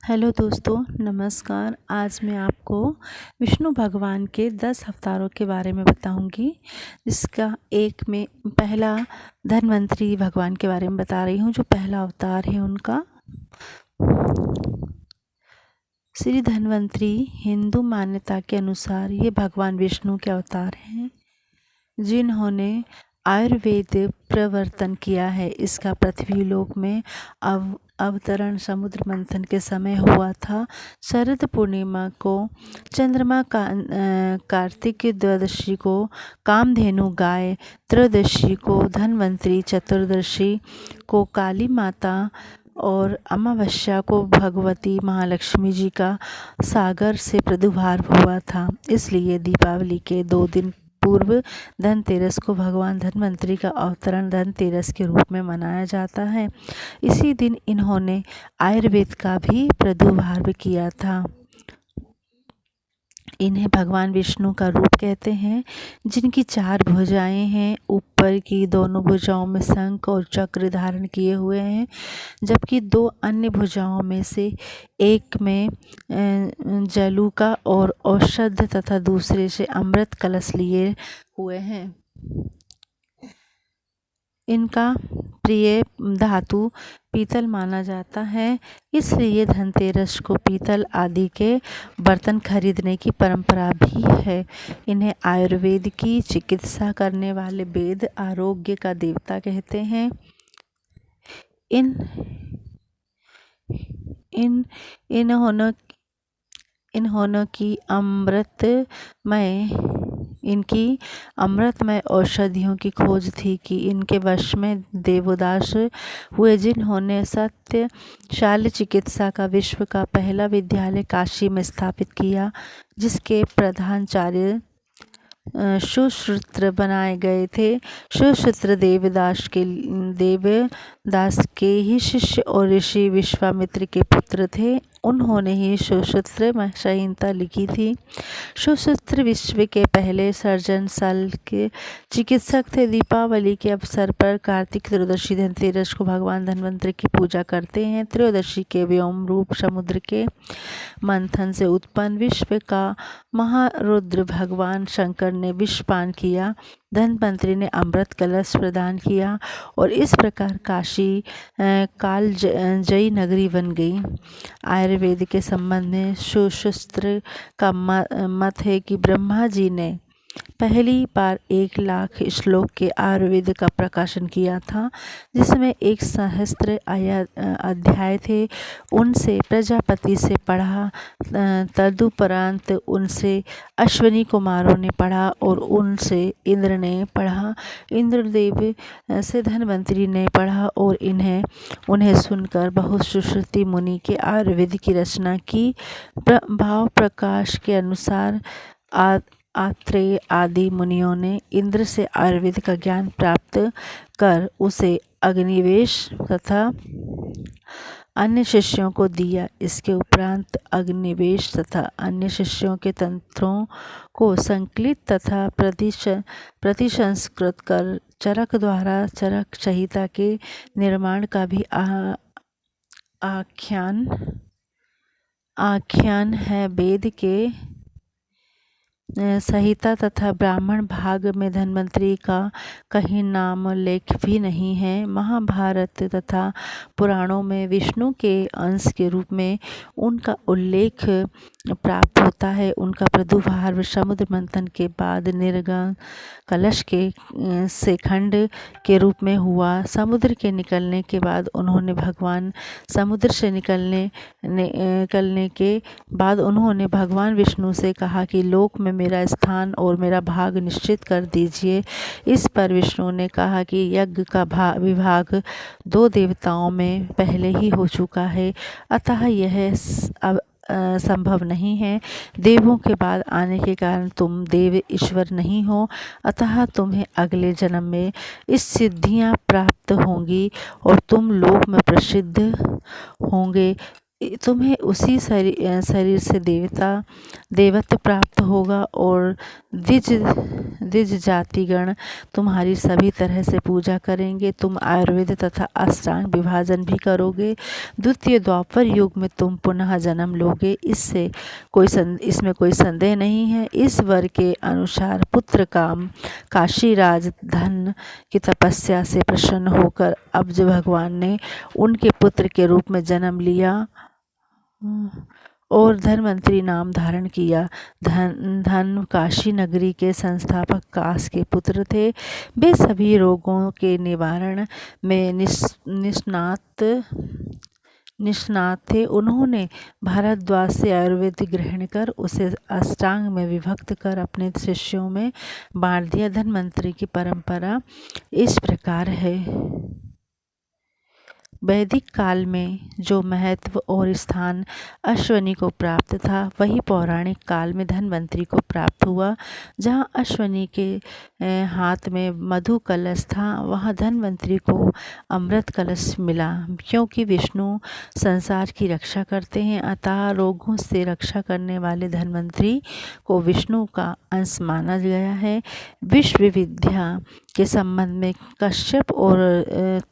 Hello दोस्तों, नमस्कार। आज मैं आपको विष्णु भगवान के 10 अवतारों के बारे में बताऊंगी। जिसका एक में पहला धन्वंतरी भगवान के बारे में बता रही हूँ, जो पहला अवतार है उनका। श्री धन्वंतरी हिंदू मान्यता के अनुसार ये भगवान विष्णु के अवतार हैं, जिन्होंने आयुर्वेद प्रवर्तन किया है। इसका पृथ्वी लोक में अवतरण समुद्र मंथन के समय हुआ था। शरद पूर्णिमा को चंद्रमा का कार्तिक द्वादशी को कामधेनु गाय, त्रयोदशी को धन्वंतरी, चतुर्दशी को काली माता और अमावस्या को भगवती महालक्ष्मी जी का सागर से प्रादुर्भाव हुआ था। इसलिए दीपावली के 2 दिन पूर्व धनतेरस को भगवान धन्वंतरी का अवतरण धनतेरस के रूप में मनाया जाता है। इसी दिन इन्होंने आयुर्वेद का भी प्रादुर्भाव किया था। इन्हें भगवान विष्णु का रूप कहते हैं, जिनकी 4 भुजाएं हैं। ऊपर की दोनों भुजाओं में शंख और चक्र धारण किए हुए हैं, जबकि 2 अन्य भुजाओं में से एक में जलूका और औषध तथा दूसरे से अमृत कलश लिए हुए हैं। इनका प्रिय धातु पीतल माना जाता है, इसलिए धनतेरस को पीतल आदि के बर्तन खरीदने की परंपरा भी है। इन्हें आयुर्वेद की चिकित्सा करने वाले वेद आरोग्य का देवता कहते हैं। इनकी अमृतमय औषधियों की खोज थी कि इनके वश में देवदास हुए, जिन्होंने सत्य शल्य चिकित्सा का विश्व का पहला विद्यालय काशी में स्थापित किया, जिसके प्रधानाचार्य सुश्रुत बनाए गए थे। सुश्रुत देवदास के ही शिष्य और ऋषि विश्वामित्र के पुत्र थे। उन्होंने ही सुश्रुत संहिता लिखी थी। सुश्रुत विश्व के पहले सर्जन शल्य के चिकित्सक थे। दीपावली के अवसर पर कार्तिक त्रयोदशी धनतेरस को भगवान धन्वंतरी की पूजा करते हैं। त्रयोदशी के व्योम रूप समुद्र के मंथन से उत्पन्न विश्व का महारुद्र भगवान शंकर ने विषपान किया। धन्वंतरी ने अमृत कलश प्रदान किया और इस प्रकार काशी कालजयी नगरी बन गई। आयुर्वेद के संबंध में सुश्रुत का मत है कि ब्रह्मा जी ने पहली बार 1,00,000 श्लोक के आयुर्वेद का प्रकाशन किया था, जिसमें 1 सहस्त्र अध्याय थे। उनसे प्रजापति से पढ़ा, तदुपरांत उनसे अश्विनी कुमारों ने पढ़ा और उनसे इंद्र ने पढ़ा। इंद्रदेव से धन्वंतरी ने पढ़ा और उन्हें सुनकर बहुत सुश्रुति मुनि के आयुर्वेद की रचना की। भाव प्रकाश के अनुसार आत्रेय आदि मुनियों ने इंद्र से आयुर्वेद का ज्ञान प्राप्त कर उसे अग्निवेश तथा अन्य शिष्यों को दिया। इसके उपरांत अग्निवेश तथा अन्य शिष्यों के तंत्रों को संकलित तथा प्रतिसंस्कृत कर चरक द्वारा चरक संहिता के निर्माण का भी आख्यान है। वेद के संहिता तथा ब्राह्मण भाग में धन्वंतरी का कहीं नाम लेख भी नहीं है। महाभारत तथा पुराणों में विष्णु के अंश के रूप में उनका उल्लेख प्राप्त होता है। उनका प्रादुर्भाव समुद्र मंथन के बाद निर्गम कलश से खंड के रूप में हुआ। समुद्र के निकलने के बाद उन्होंने भगवान विष्णु से कहा कि लोक में मेरा स्थान और मेरा भाग निश्चित कर दीजिए। इस पर विष्णु ने कहा कि यज्ञ का विभाग 2 देवताओं में पहले ही हो चुका है, अतः यह अब संभव नहीं है। देवों के बाद आने के कारण तुम देव ईश्वर नहीं हो, अतः तुम्हें अगले जन्म में इस सिद्धियां प्राप्त होंगी और तुम लोक में प्रसिद्ध होंगे। तुम्हें उसी शरीर से देवत्व प्राप्त होगा और द्विज द्विज जातिगण तुम्हारी सभी तरह से पूजा करेंगे। तुम आयुर्वेद तथा अष्टांग विभाजन भी करोगे। द्वितीय द्वापर युग में तुम पुनः जन्म लोगे, इसमें कोई संदेह नहीं है। इस वर के अनुसार पुत्र काम काशीराज धन की तपस्या से प्रसन्न होकर अब्ज भगवान ने उनके पुत्र के रूप में जन्म लिया और धन्वंतरी नाम धारण किया। धन काशी नगरी के संस्थापक कास के पुत्र थे। वे सभी रोगों के निवारण में निष्णात थे। उन्होंने भारद्वाज से आयुर्वेद ग्रहण कर उसे अष्टांग में विभक्त कर अपने शिष्यों में बांट दिया। धन्वंतरी की परंपरा इस प्रकार है। वैदिक काल में जो महत्व और स्थान अश्वनी को प्राप्त था, वही पौराणिक काल में धन्वंतरी को प्राप्त हुआ। जहाँ अश्वनी के हाथ में मधु कलश था, वहाँ धन्वंतरी को अमृत कलश मिला। क्योंकि विष्णु संसार की रक्षा करते हैं, अतः रोगों से रक्षा करने वाले धन्वंतरी को विष्णु का अंश माना गया है। विश्व विद्या के संबंध में कश्यप और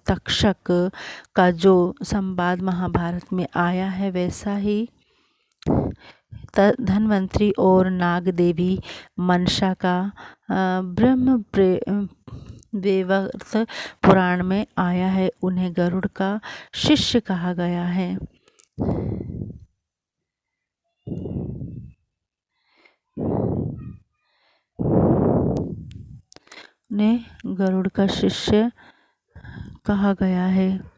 तक्षक का जो संवाद महाभारत में आया है, वैसा ही धन्वंतरी और नाग देवी मनसा का ब्रह्म वैवर्त पुराण में आया है। उन्हें गरुड़ का शिष्य कहा गया है। उन्हें गरुड़ का शिष्य कहा गया है।